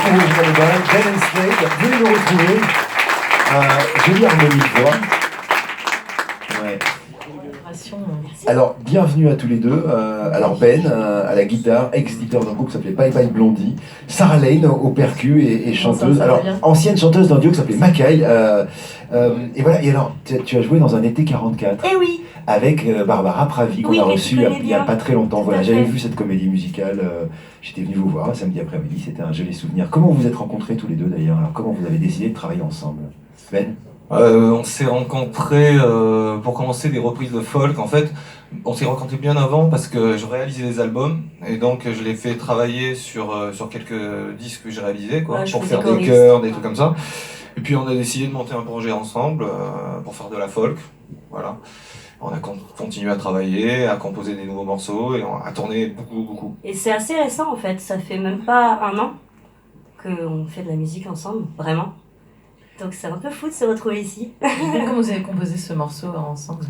pour Original Band, Ben Slade, venez nous retrouver. Jolie harmonie de voix. Ouais. Alors, bienvenue à tous les deux. Alors Ben, à la guitare, ex-leader d'un groupe qui s'appelait Bye Bye Blondie. Sarah Lane au percu et chanteuse. Alors, ancienne chanteuse d'un duo qui s'appelait Mackay. Et voilà, et alors, tu as joué dans un été 44. Eh oui. Avec Barbara Pravi, qu'on a reçue il n'y a pas très longtemps. Voilà, j'avais vu cette comédie musicale, j'étais venu vous voir samedi après-midi, c'était un joli souvenir. Comment vous êtes rencontrés tous les deux d'ailleurs? Alors, comment vous avez décidé de travailler ensemble? Ben? On s'est rencontrés pour commencer des reprises de folk. En fait, on s'est rencontrés bien avant parce que je réalisais des albums et donc je l'ai fait travailler sur quelques disques que j'ai réalisés, quoi, pour faire des chœurs, des trucs comme ça. Et puis on a décidé de monter un projet ensemble pour faire de la folk. Voilà. On a continué à travailler, à composer des nouveaux morceaux et à tourner beaucoup. Et c'est assez récent en fait, ça fait même pas un an qu'on fait de la musique ensemble, vraiment. Donc c'est un peu fou de se retrouver ici. Comment vous avez composé ce morceau ensemble?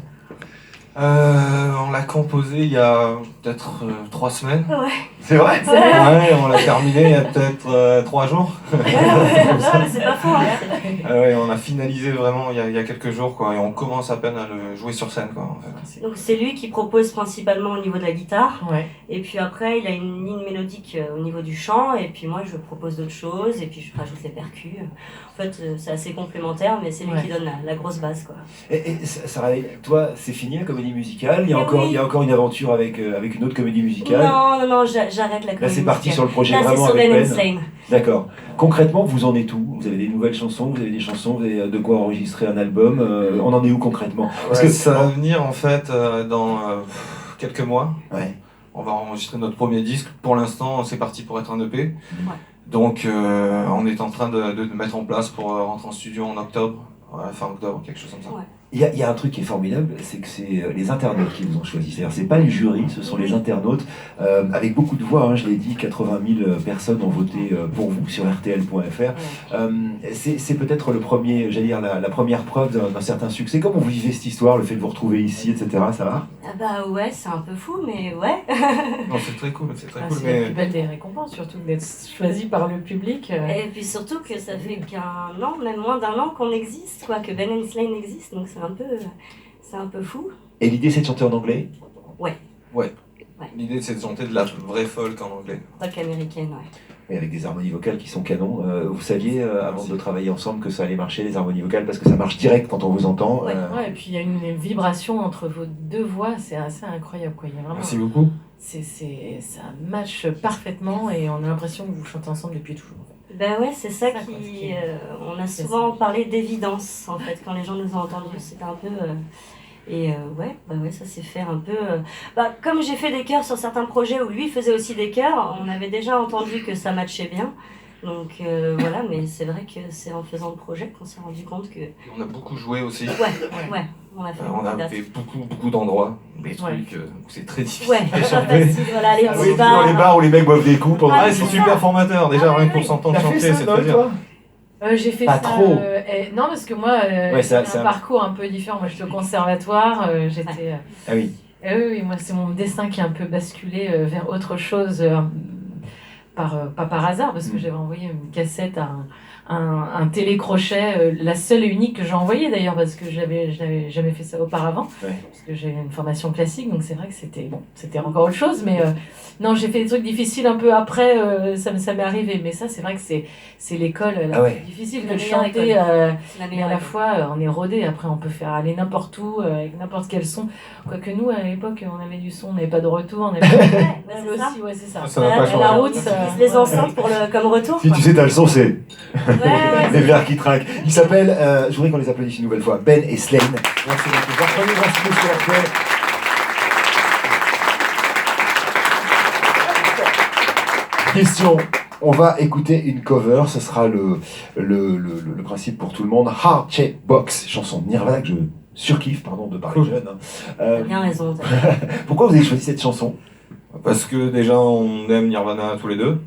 On l'a composé il y a peut-être 3 semaines. Ouais. C'est vrai? Ouais, on l'a terminé il y a peut-être 3 jours. Ouais, c'est pas faux. Hein. Ouais, on a finalisé vraiment il y a quelques jours, quoi, et on commence à peine à le jouer sur scène, quoi, en fait. Donc c'est lui qui propose principalement au niveau de la guitare. Ouais. Et puis après il a une ligne mélodique au niveau du chant. Et puis moi je propose d'autres choses. Et puis je rajoute les percus. En fait c'est assez complémentaire, mais c'est lui qui donne la grosse base, quoi. Et Sarah, toi, c'est fini la comédie musicale? Il y a encore une aventure avec une autre comédie musicale? Non, j'arrête la comédie musicale. Là, c'est parti sur le projet là, vraiment sur avec Ben Ben. Slane. D'accord. Concrètement, vous en êtes où? Vous avez des nouvelles chansons, vous avez des chansons, vous avez de quoi enregistrer un album. On en est où concrètement? Parce que ça va venir en fait dans quelques mois. Ouais. On va enregistrer notre premier disque. Pour l'instant, c'est parti pour être un EP. Ouais. Donc, on est en train de mettre en place pour rentrer en studio en octobre, fin octobre, quelque chose comme ça. Ouais. Il y a un truc qui est formidable, c'est que c'est les internautes qui vous ont choisi. C'est-à-dire, c'est pas le jury, ce sont les internautes, avec beaucoup de voix, hein, je l'ai dit, 80 000 personnes ont voté pour vous sur rtl.fr. C'est peut-être le premier, j'allais dire, la première preuve d'un certain succès. Comment vous vivez cette histoire, le fait de vous retrouver ici, etc. Ça va? Ah bah ouais, c'est un peu fou, mais ouais. Non, c'est très cool, c'est très cool. C'est la plus belle des récompenses, surtout d'être choisi par le public. Et puis surtout que ça fait qu'un an, même moins d'un an qu'on existe, quoi, que Ben Slane existe, donc c'est un peu fou. Et l'idée, c'est de chanter en anglais? Ouais. L'idée, c'est de chanter de la vraie folk en anglais. Rock américaine, ouais. Et avec des harmonies vocales qui sont canons. Vous saviez, avant de travailler ensemble, que ça allait marcher, les harmonies vocales, parce que ça marche direct quand on vous entend. Ouais, et puis il y a une vibration entre vos deux voix, c'est assez incroyable, quoi. Il y a vraiment, Merci beaucoup. Ça match parfaitement et on a l'impression que vous chantez ensemble depuis toujours. Ben ouais, c'est ça qui... on a souvent parlé d'évidence, en fait, quand les gens nous ont entendus. C'était un peu... ouais, ça s'est fait un peu... comme j'ai fait des chœurs sur certains projets où lui faisait aussi des chœurs, on avait déjà entendu que ça matchait bien. Donc voilà, mais c'est vrai que c'est en faisant le projet qu'on s'est rendu compte que... On a beaucoup joué aussi. Ouais, on a fait beaucoup d'endroits, des trucs où c'est très difficile de pas chanter. facile, voilà, les petits dans les bars où les mecs boivent des coups pendant... C'est super formateur, déjà rien que pour s'entendre chanter, c'est très bien. J'ai fait pas ça. Trop. Non, parce que moi, j'ai un parcours un peu différent. Moi, j'étais au conservatoire, j'étais. Ah oui. Oui, moi, c'est mon destin qui a un peu basculé vers autre chose, pas par hasard, parce que j'avais envoyé une cassette à un télécrochet, la seule et unique que j'ai envoyée d'ailleurs, parce que j'avais jamais fait ça auparavant, parce que j'ai une formation classique, donc c'est vrai que c'était encore autre chose, mais non, j'ai fait des trucs difficiles un peu après, ça m'est arrivé, mais ça, c'est vrai que c'est l'école la plus difficile que de chanter, mais à la fois, on est rodé, après on peut faire aller n'importe où, avec n'importe quel son, quoique nous, à l'époque, on avait du son, on n'avait pas de retour, on avait c'est ça. Ça n'a pas changé. La route, les enceintes comme retour. Si tu sais, t'as le son, c'est... Ouais. Les verres qui trinquent. Il s'appelle, je voudrais qu'on les applaudisse une nouvelle fois, Ben et Slane. Merci beaucoup. Prenez un petit peu sur RTL. Question. On va écouter une cover, ce sera le principe pour tout le monde. Heart Check Box, chanson de Nirvana que je surkiffe, pardon de parler jeune. T'as bien raison. Pourquoi vous avez choisi cette chanson? Parce que déjà on aime Nirvana tous les deux.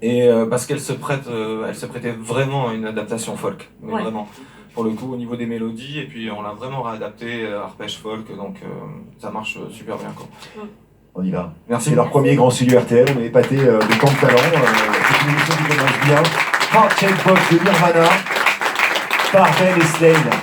Et parce qu'elle se prêtait vraiment à une adaptation folk, mais vraiment. Pour le coup, au niveau des mélodies, et puis on l'a vraiment réadapté arpège folk, donc ça marche super bien, quoi. On y va. Merci. C'est leur premier grand studio RTL, on est épaté de tant de talent. C'est une émission qui commence bien. Heart Shaped Box de Nirvana par Ben et Slade.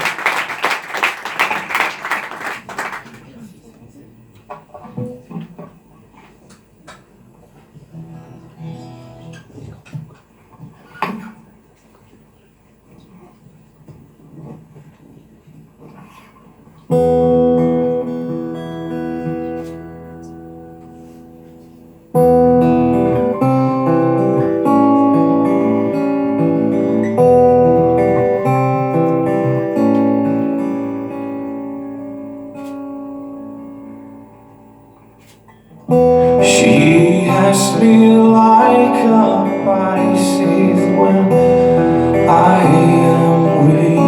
She has me like a Pisces when I am weak,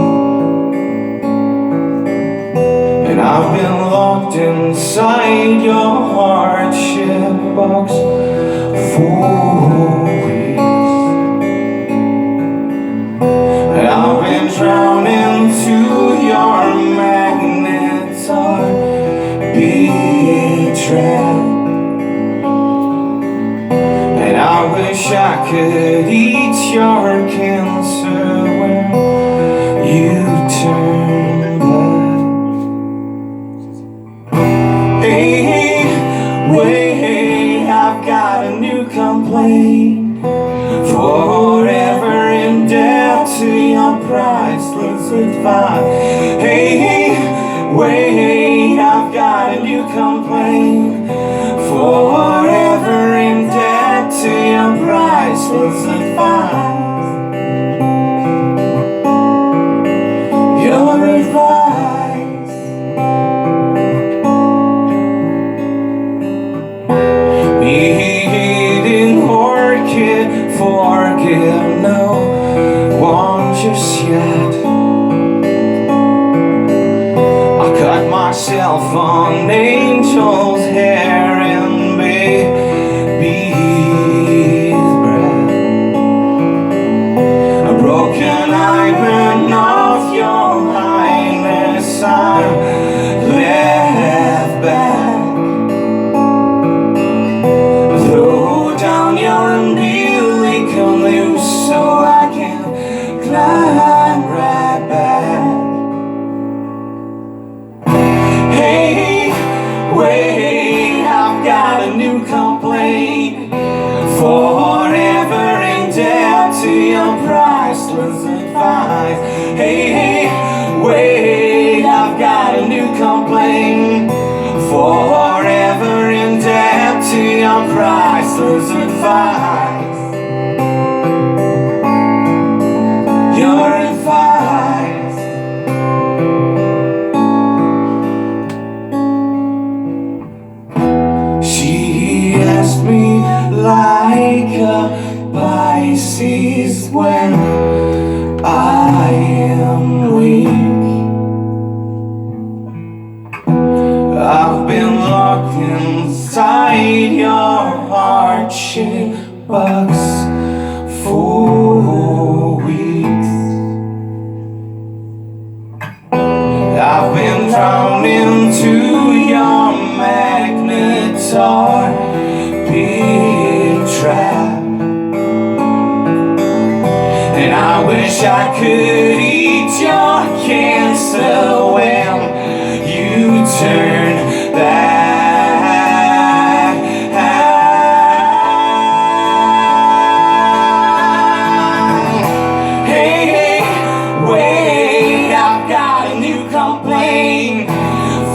and I've been locked inside your heart-shaped box for weeks, and I've been drowning to your magnets are being trapped. I wish I could eat your cancer when you turn black. Hey, wait, I've got a new complaint. Forever in debt to your priceless advice. Hey, wait, I've got a new complaint. Forever in debt to your priceless advice. Your advice. Eating orchid, forgive no one just yet. I cut myself on angel's hair and baby's breath. A broken hymen of your highness, I'm left back. Throw down your umbilical noose so I can climb right back. Hey, wait, I've got a new complaint. Forever in debt to your priceless advice. Hey, wait, I've got a new complaint. Forever in debt to your priceless advice. Your advice. She asked me like a Pisces when I am weak. I've been locked inside your heart-shaped box for weeks. I've been drowned into your magnetar big trap, and I wish I could eat your cancer when you turn back. Hey, wait, I've got a new complaint.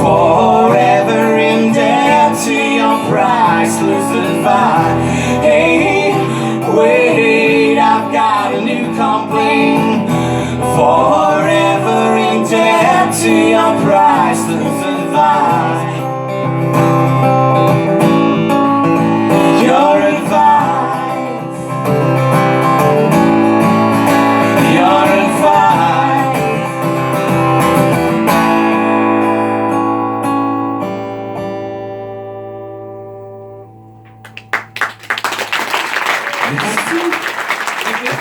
Forever in debt to your priceless advice. Hey, wait, I've got a new complaint. Forever in debt to your priceless advice. Your advice. Your advice.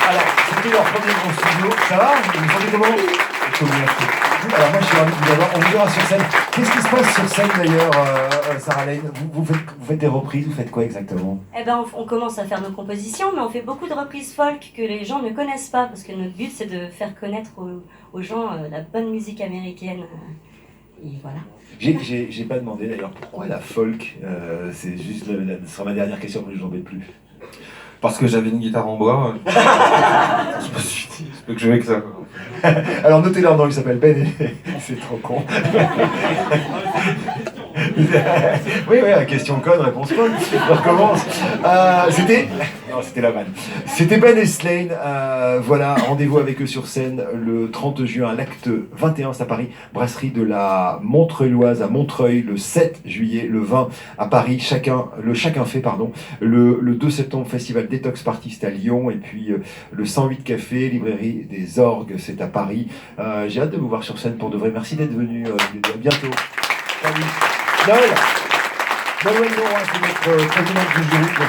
Alors, c'était leur premier grand studio. Ça va? Vous vous sentez comment? Alors moi je suis ravi de vous avoir. On vous verra sur scène. Qu'est-ce qui se passe sur scène d'ailleurs Sarah Lane, vous faites des reprises, vous faites quoi exactement? Eh ben, on commence à faire nos compositions, mais on fait beaucoup de reprises folk que les gens ne connaissent pas, parce que notre but, c'est de faire connaître aux gens la bonne musique américaine. Et voilà. J'ai pas demandé d'ailleurs pourquoi la folk, c'est juste ce sera ma dernière question, mais je n'en ai plus. Parce que j'avais une guitare en bois, je me suis dit, je peux que jouer que ça. Alors notez leur nom, il s'appelle Ben et c'est trop con. Oui, la question code, réponse code. On recommence. C'était la vanne. C'était Ben et Slane. Voilà, rendez-vous avec eux sur scène le 30 juin, l'acte 21, c'est à Paris. Brasserie de la Montreuiloise à Montreuil, le 7 juillet, le 20 à Paris. Chacun fait, pardon. Le 2 septembre, festival Détox Party, c'est à Lyon. Et puis le 108 Café, librairie des Orgues, c'est à Paris. J'ai hâte de vous voir sur scène pour de vrai. Merci d'être venus. À bientôt. Salut. Noël Noël Laurent, c'est notre présidente du jury.